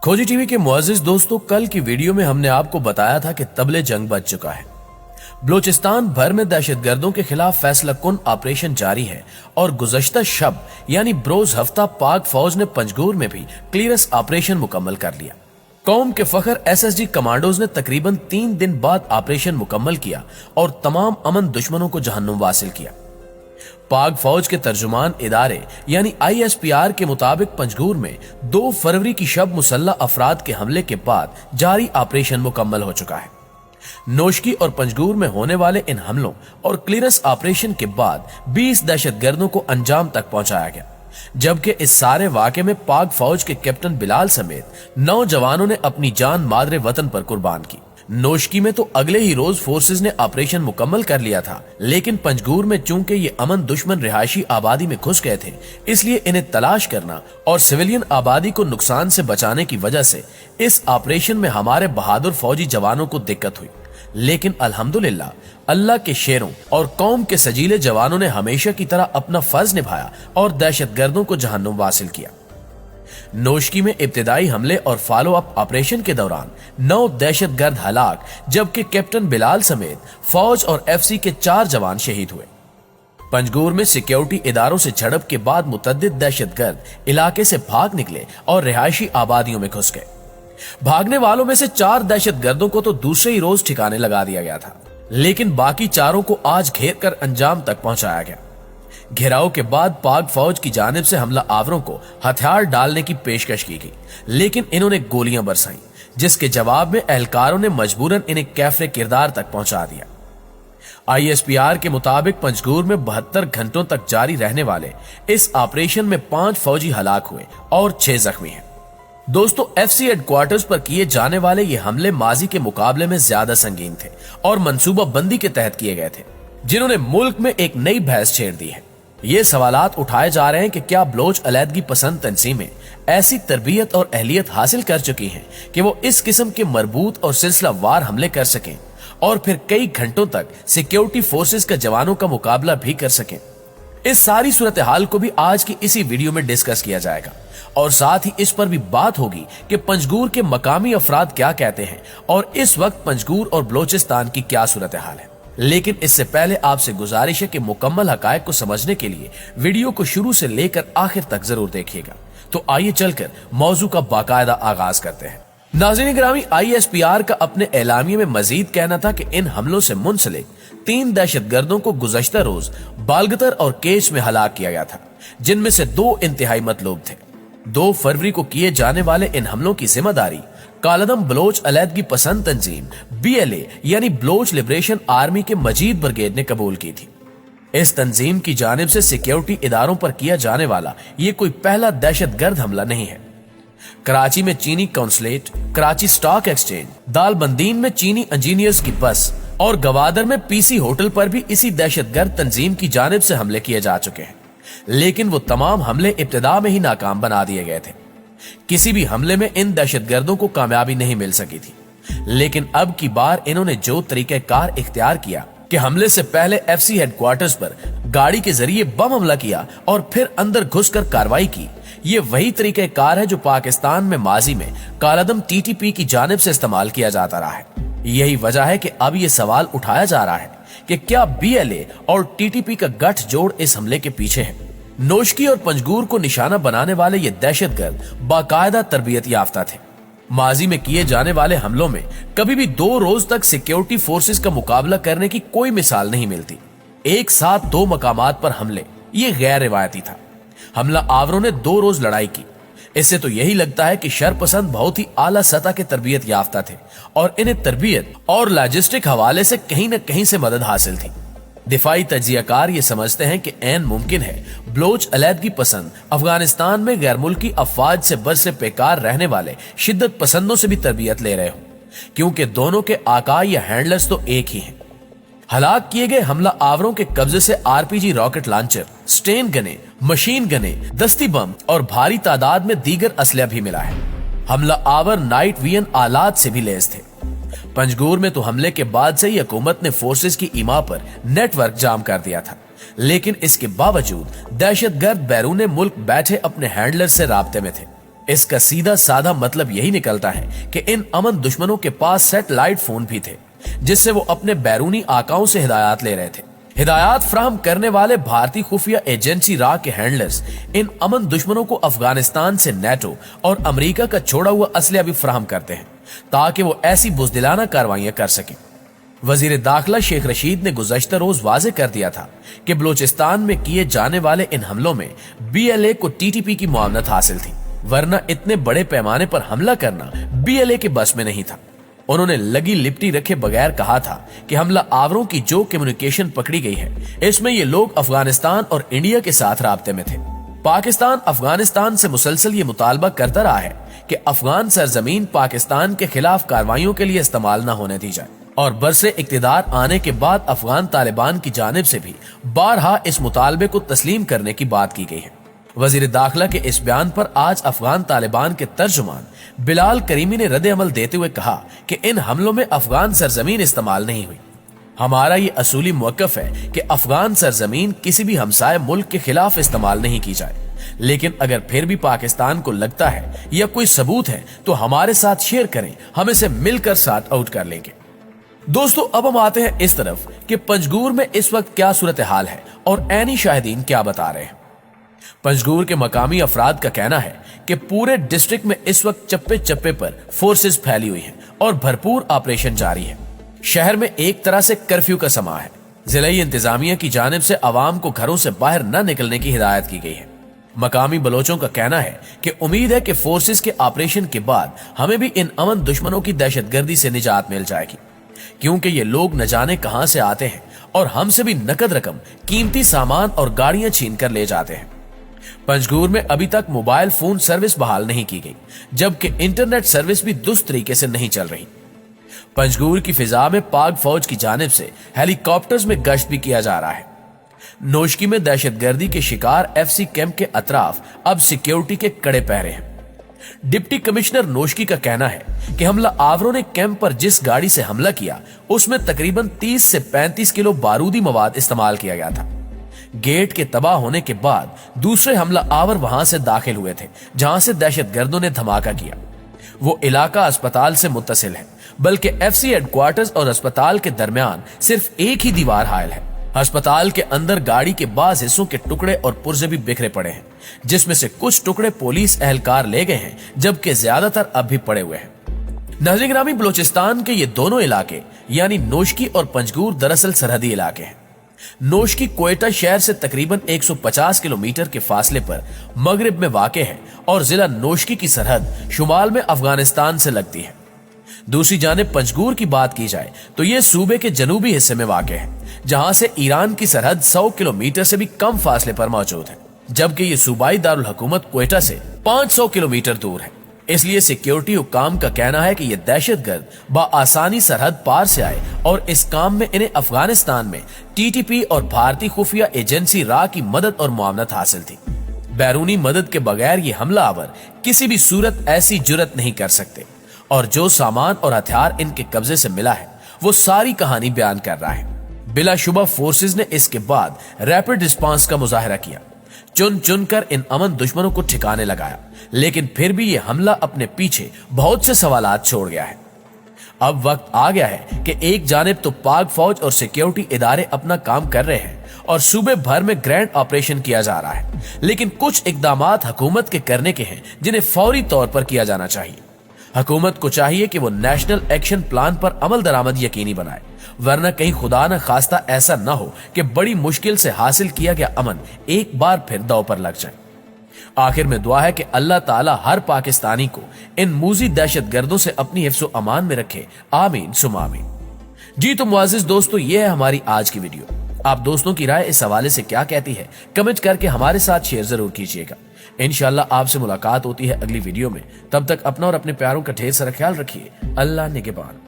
खोजी टीवी के मुअज़्ज़िज़ दोस्तों, कल की वीडियो में हमने आपको बताया था कि तबले जंग बच चुका है। बलोचिस्तान भर में दहशतगर्दों के खिलाफ फैसला कुन ऑपरेशन जारी है और गुज़श्ता शब यानी बरोज हफ्ता पाक फौज ने पंजगूर में भी क्लियरेंस ऑपरेशन मुकम्मल कर लिया। कौम के फखर SSG कमांडोज ने तकरीबन 3 दिन बाद ऑपरेशन मुकम्मल किया और तमाम अमन दुश्मनों को जहन्नुम वासिल किया। पाक फौज के तर्जुमान इदारे यानी ISPR के मुताबिक पंजगूर में 2 फरवरी की शब मुसल्लह अफराद के हमले के बाद जारी ऑपरेशन मुकम्मल हो चुका है। नोशकी और पंजगूर में होने वाले इन हमलों और क्लियरेंस ऑपरेशन के बाद 20 दहशतगर्दों को अंजाम तक पहुंचाया गया, जबकि इस सारे वाक़े में पाक फौज के कैप्टन बिलाल समेत 9 जवानों ने अपनी जान मादरे वतन पर कुर्बान की। नोशकी में तो अगले ही रोज फोर्सेज ने ऑपरेशन मुकम्मल कर लिया था, लेकिन पंजगूर में चूंकि ये अमन दुश्मन रिहायशी आबादी में घुस गए थे, इसलिए इन्हें तलाश करना और सिविलियन आबादी को नुकसान से बचाने की वजह से इस ऑपरेशन में हमारे बहादुर फौजी जवानों को दिक्कत हुई। लेकिन अल्हम्दुलिल्लाह अल्लाह के शेरों और कौम के सजीले जवानों ने हमेशा की तरह अपना फर्ज निभाया और दहशतगर्दों को जहन्नुम वासिल किया। नोशकी में इब्तिदाई हमले और फॉलो अप ऑपरेशन के दौरान 9 दहशतगर्द हलाक, जबकि कैप्टन बिलाल समेत फौज और FC के 4 जवान शहीद हुए। पंजगूर में सिक्योरिटी इदारों से झड़प के बाद मुतअद्दिद दहशतगर्द इलाके से भाग निकले और रिहायशी आबादियों में घुस गए। भागने वालों में से 4 दहशतगर्दों को तो दूसरे ही रोज ठिकाने लगा दिया गया था, लेकिन बाकी 4 को आज घेर कर अंजाम तक पहुंचाया गया। घेराव के बाद पाक फौज की जानिब से हमला आवरों को हथियार डालने की पेशकश की गई, लेकिन इन्होंने गोलियां बरसाई, जिसके जवाब में एहलकारों ने मजबूरन इन्हें कैफरे किरदार तक पहुंचा दिया। ISPR के मुताबिक पंजगूर में 72 घंटों तक जारी रहने वाले इस ऑपरेशन में 5 फौजी हलाक हुए और 6 जख्मी हैं। दोस्तों, FC हेडक्वार्टर्स पर किए जाने वाले ये हमले माजी के मुकाबले में ज्यादा संगीन थे और मंसूबा बंदी के तहत किए गए थे, जिन्होंने मुल्क में एक नई बहस छेड़ दी है। ये सवालात उठाए जा रहे हैं कि क्या बलोच अलहदगी पसंद तंजीमें ऐसी तरबियत और अहलियत हासिल कर चुकी हैं कि वो इस किस्म के मरबूत और सिलसिलावार हमले कर सकें और फिर कई घंटों तक सिक्योरिटी फोर्सेस का जवानों का मुकाबला भी कर सकें। इस सारी सूरत हाल को भी आज की इसी वीडियो में डिस्कस किया जाएगा और साथ ही इस पर भी बात होगी कि पंजगूर के मकामी अफराद क्या कहते हैं और इस वक्त पंजगूर और बलोचिस्तान की क्या सूरत हाल है। लेकिन इससे पहले आपसे गुजारिश है कि मुकम्मल हकायक को समझने के लिए वीडियो को शुरू से लेकर आखिर तक जरूर देखिएगा। तो आइए चलकर मौजू का बाकायदा आगाज करते हैं। नाज़रीन गिरामी, ISPR का अपने एलामिये में मजीद कहना था कि इन हमलों से मुंसलिक 3 दहशतगर्दों को गुज़श्ता रोज बालगतर और केच में हलाक किया गया था, जिनमें से 2 इंतहाई मतलूब थे। 2 फरवरी को किए जाने वाले इन हमलों की जिम्मेदारी कालदम बलोच अलहदगी पसंद तंजीम BLA यानी बलोच लिबरेशन आर्मी के मजीद ब्रिगेड ने कबूल की थी। इस तंजीम की जानिब से सिक्योरिटी इदारों पर किया जाने वाला ये कोई पहला दहशतगर्द हमला नहीं है। कराची में चीनी consulate, Karachi stock exchange, Dalbandin में चीनी इंजीनियर्स की बस और गवादर में PC होटल पर भी इसी दहशतगर्द तंजीम की जानिब से हमले किए जा चुके हैं, लेकिन वो तमाम हमले इब्तिदा में ही नाकाम बना दिए गए थे। किसी भी हमले में इन दहशतगर्दों को कामयाबी नहीं मिल सकी थी, लेकिन अब की बार इन्होंने जो तरीक़ेकार इख्तियार किया कि हमले से पहले FC हेडक्वार्टर्स पर गाड़ी के जरिए बम हमला किया और फिर अंदर घुसकर कार्रवाई की, ये वही तरीक़ेकार है जो पाकिस्तान में माजी में कालदम TTP की जानिब से इस्तेमाल किया जाता रहा है। यही वजह है कि अब ये सवाल उठाया जा रहा है कि क्या BLA और TTP का गठजोड़ इस हमले के पीछे है। नोशकी और पंजगूर को निशाना बनाने वाले ये दहशतगर्द बाकायदा तरबियत याफ्ता थे। माजी में किए जाने वाले हमलों में कभी भी 2 रोज तक सिक्योरिटी फोर्सेस का मुकाबला करने की कोई मिसाल नहीं मिलती। एक साथ 2 मकामात पर हमले, ये गैर रिवायती था। हमला आवरों ने 2 रोज लड़ाई की। इससे तो यही लगता है कि शरपसंद बहुत ही आला सतह के तरबियत याफ्ता थे और इन्हें तरबियत और लॉजिस्टिक हवाले से कहीं न कहीं से मदद हासिल थी। दिफाई तजियाकार ये समझते हैं कि ऐन मुमकिन है बलोच अलहदगी पसंद अफगानिस्तान में गैर मुल्की अफवाज से बरसे पेकार रहने वाले शिद्दत पसंदों से भी तरबियत ले रहे हो, क्योंकि दोनों के आका या हैंडलर्स तो एक ही हैं। हलाक किए गए हमला आवरों के कब्जे से RPG रॉकेट लॉन्चर, स्टेन गने, मशीन गने, दस्ती बम और भारी तादाद में दीगर असलहा भी मिला है। हमला आवर नाइट विजन आलात से भी लैस थे। पंजगूर में तो हमले के बाद से ही हुकूमत ने फोर्सेस की इमा पर नेटवर्क जाम कर दिया था, लेकिन इसके बावजूद दहशतगर्द बैरून मुल्क बैठे अपने हैंडलर से राब्ते में थे। इसका सीधा साधा मतलब यही निकलता है कि इन अमन दुश्मनों के पास सैटेलाइट फोन भी थे, जिससे वो अपने बैरूनी आकाओं से हिदायत ले रहे थे। हिदायत फ्राहम करने वाले भारतीय खुफिया एजेंसी रा के हैंडलर्स इन अमन दुश्मनों को अफगानिस्तान से नेटो और अमेरिका का छोड़ा हुआ असलिया भी फ्राहम करते हैं, ताकि वो ऐसी बुज़दिलाना कार्रवाइयां कर सकें। वजीर दाखिला शेख रशीद ने गुज़श्ता रोज वाजे कर दिया था कि बलूचिस्तान में किए जाने वाले इन हमलों में BLA को TTP की मुआवनत हासिल थी, वरना इतने बड़े पैमाने पर हमला करना BLA के बस में नहीं था। उन्होंने लगी लिपटी रखे बगैर कहा था कि हमला आवरों की जो कम्युनिकेशन पकड़ी गई है, इसमें ये लोग अफगानिस्तान और इंडिया के साथ राब्ते में थे। पाकिस्तान अफगानिस्तान से मुसलसल ये मुतालबा करता रहा है कि अफगान सरजमीन पाकिस्तान के खिलाफ कार्रवाइयों के लिए इस्तेमाल न होने दी जाए, और बरसे इक्तिदार आने के बाद अफगान तालिबान की जानिब से भी बारहा इस मुतालबे को तस्लीम करने की बात की गई है। वजीर दाखिला के इस बयान पर आज अफगान तालिबान के तर्जुमान बिलाल करीमी ने रद्द अमल देते हुए कहा कि इन हमलों में अफगान सरजमीन इस्तेमाल नहीं हुई। हमारा ये असूली मौक़िफ़ है कि अफगान सरजमीन किसी भी हमसाय मुल्क के खिलाफ इस्तेमाल नहीं की जाए, लेकिन अगर फिर भी पाकिस्तान को लगता है या कोई सबूत है तो हमारे साथ शेयर करें, हम इसे मिलकर सॉर्ट आउट कर लेंगे। दोस्तों, अब हम आते हैं इस तरफ कि पंजगूर में इस वक्त क्या सूरत हाल है और ऐनी शाहिदीन क्या बता रहे हैं। पंजगूर के मकामी अफराद का कहना है कि पूरे डिस्ट्रिक्ट में इस वक्त चप्पे चप्पे पर फोर्सेस फैली हुई हैं और भरपूर ऑपरेशन जारी है। शहर में एक तरह से कर्फ्यू का समा है। जिलाई इंतजामिया की जानिब से आवाम को घरों से बाहर न निकलने की हिदायत की गई है। मकामी बलोचों का कहना है कि उम्मीद है कि फोर्सेस के ऑपरेशन के बाद हमें भी इन अमन दुश्मनों की दहशतगर्दी से निजात मिल जाएगी, क्योंकि ये लोग न जाने कहां से आते हैं और हमसे भी नकद रकम, कीमती सामान और गाड़ियां छीन कर ले जाते हैं। पंजगूर में अभी तक मोबाइल फोन सर्विस बहाल नहीं की गई, जबकि इंटरनेट सर्विस भी दुरुस्त तरीके से नहीं चल रही। पंजगूर की फिजा में पाक फौज की जानिब से हेलीकॉप्टर्स में गश्त भी किया जा रहा है। नोशकी में दहशतगर्दी के शिकार FC कैंप के अतराफ अब सिक्योरिटी के कड़े पहरे हैं। डिप्टी कमिश्नर नोशकी का कहना है कि हमला आवरों ने कैंप पर जिस गाड़ी से हमला किया उसमें तकरीबन 30 से 35 किलो बारूदी मवाद इस्तेमाल किया गया था। गेट के तबाह होने के बाद दूसरे हमला आवर वहां से दाखिल हुए थे, जहां से दहशतगर्दों ने धमाका किया। वो इलाका अस्पताल से मुत्तसिल है, बल्कि FC हेडक्वार्टर्स और अस्पताल के दरमियान सिर्फ एक ही दीवार हायल है। अस्पताल के अंदर गाड़ी के बाज हिस्सों के टुकड़े और पुर्जे भी बिखरे पड़े हैं, जिसमें से कुछ टुकड़े पुलिस एहलकार ले गए हैं, जबकि ज्यादातर अब भी पड़े हुए हैं। नाज़रीन ग्रामी, बलूचिस्तान के ये दोनों इलाके यानी नोशकी और पंजगूर दरअसल सरहदी इलाके हैं। नोशकी कोयटा शहर से तकरीबन 150 किलोमीटर के फासले पर मगरिब में वाक़े है और जिला नोशकी की सरहद शुमाल में अफगानिस्तान से लगती है। दूसरी जानिब पंजगूर की बात की जाए तो ये सूबे के जनूबी हिस्से में वाक़े है, जहां से ईरान की सरहद 100 किलोमीटर से भी कम फासले पर मौजूद है, जबकि ये सूबाई दारुल हुकूमत कोयटा से 500 किलोमीटर दूर है। इसलिए सिक्योरिटी हुकाम का कहना है कि ये दहशतगर्द बआसानी सरहद पार से आए और इस काम में इन्हें अफगानिस्तान में TTP और भारतीय खुफिया एजेंसी रा की मदद और मुआवनत हासिल थी। बैरूनी मदद के बगैर ये हमलावर किसी भी सूरत ऐसी जुर्रत नहीं कर सकते, और जो सामान और हथियार इनके कब्जे से मिला है वो सारी कहानी बयान कर रहा है। बिलाशुबा फोर्सेस ने इसके बाद रैपिड रिस्पांस का मुजाहरा किया, चुन चुन कर इन अमन दुश्मनों को ठिकाने लगाया, लेकिन फिर भी ये हमला अपने पीछे बहुत से सवालात छोड़ गया है। अब वक्त आ गया है कि एक जानिब तो पाक फौज और सिक्योरिटी इदारे अपना काम कर रहे हैं और सूबे भर में ग्रैंड ऑपरेशन किया जा रहा है, लेकिन कुछ इकदामात हुकूमत के करने के हैं जिन्हें फौरी तौर पर किया जाना चाहिए। हुकूमत को चाहिए कि वो नेशनल एक्शन प्लान पर अमल दरामद यकीनी बनाए, वरना कहीं खुदा न खास्ता ऐसा न हो कि बड़ी मुश्किल से हासिल किया गया अमन एक बार फिर दांव पर लग जाए। आखिर में दुआ है कि अल्लाह ताला हर पाकिस्तानी को इन मूजी दहशतगर्दों से अपनी हिफ्ज़ो अमान में रखे, आमीन सुम आमीन। जी तो मुआज़िज़ दोस्तों, ये है हमारी आज की वीडियो। आप दोस्तों की राय इस हवाले से क्या कहती है, कमेंट करके हमारे साथ शेयर जरूर कीजिएगा। इंशाअल्लाह आपसे मुलाकात होती है अगली वीडियो में। तब तक अपना और अपने प्यारों का ढेर सारा ख्याल रखिए। अल्लाह निगहबान।